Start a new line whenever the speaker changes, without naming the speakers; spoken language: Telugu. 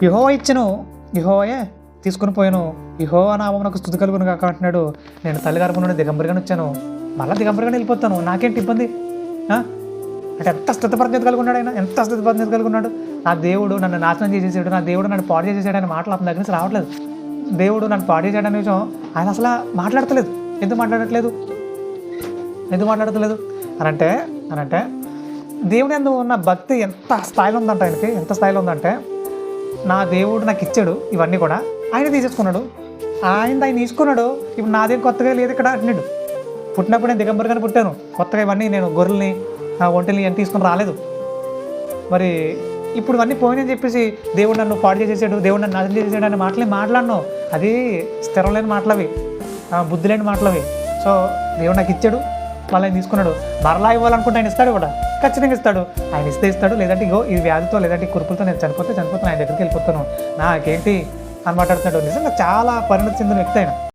యెహోవా ఇచ్చెను, యెహోవాయే తీసుకొని పోయాను, యెహోవా నామమునకు స్తుతి కలుగును గాక అంటున్నాడు. నేను తల్లి గర్భం నుండి దిగంబరిగానే వచ్చాను, మళ్ళీ దిగంబరిగానే వెళ్ళిపోతాను, నాకేంటి ఇబ్బంది? అంటే ఎంత స్థితప్రజ్ఞత కలిగి ఉన్నాడు ఆయన, ఎంత స్థితప్రజ్ఞత కలిగి ఉన్నాడు. నా దేవుడు నన్ను నాశనం చేసేసాడు, నా దేవుడు నన్ను పాడు చేసేసాడు అనే మాటలు అతని దగ్గర నుంచి రావట్లేదు. దేవుడు నన్ను పాడు చేసాడు అనే విషయం ఆయన అసలు మాట్లాడతలేదు. ఎందుకు మాట్లాడట్లేదు అనంటే దేవుని యందు ఉన్న భక్తి ఎంత స్థాయిలో ఉందంట ఆయనకి, ఎంత స్థాయిలో ఉందంటే, నా దేవుడు నాకు ఇచ్చాడు ఇవన్నీ కూడా, ఆయన తీసేసుకున్నాడు, ఆయన తీసుకున్నాడు, ఇప్పుడు నాదేం కొత్తగా లేదు ఇక్కడ అంటున్నాడు. పుట్టినప్పుడు నేను దిగంబరిగానే పుట్టాను, కొత్తగా ఇవన్నీ నేను గొర్రెల్ని ఒంటెల్ని అని తీసుకుని రాలేదు. మరి ఇప్పుడు ఇవన్నీ పోయినని చెప్పేసి దేవుడు నన్ను పాడు చేసేసాడు, దేవుడు నన్ను నాశనం చేసేసాడు అనే మాటలే మాట్లాడను. అది స్థిరం లేని మాటలు అవి, బుద్ధి లేని మాటలు అవి. సో దేవుడు నాకు ఇచ్చాడు, మళ్ళీ ఆయన తీసుకున్నాడు. మరలా ఇవ్వాలనుకుంటే ఆయన ఇస్తాడు కూడా, ఖచ్చితంగా ఇస్తాడు. ఆయన ఇస్తాడు, లేదంటే ఇగో ఈ వ్యాధితో లేదంటే ఈ కురుపులతో నేను చనిపోతాను, ఆయన దగ్గరికి వెళ్ళిపోతాను, నాకేంటి అని మాట్లాడుతున్నాడు. నిజంగా చాలా పరిణతి చెందిన వ్యక్తి ఆయన.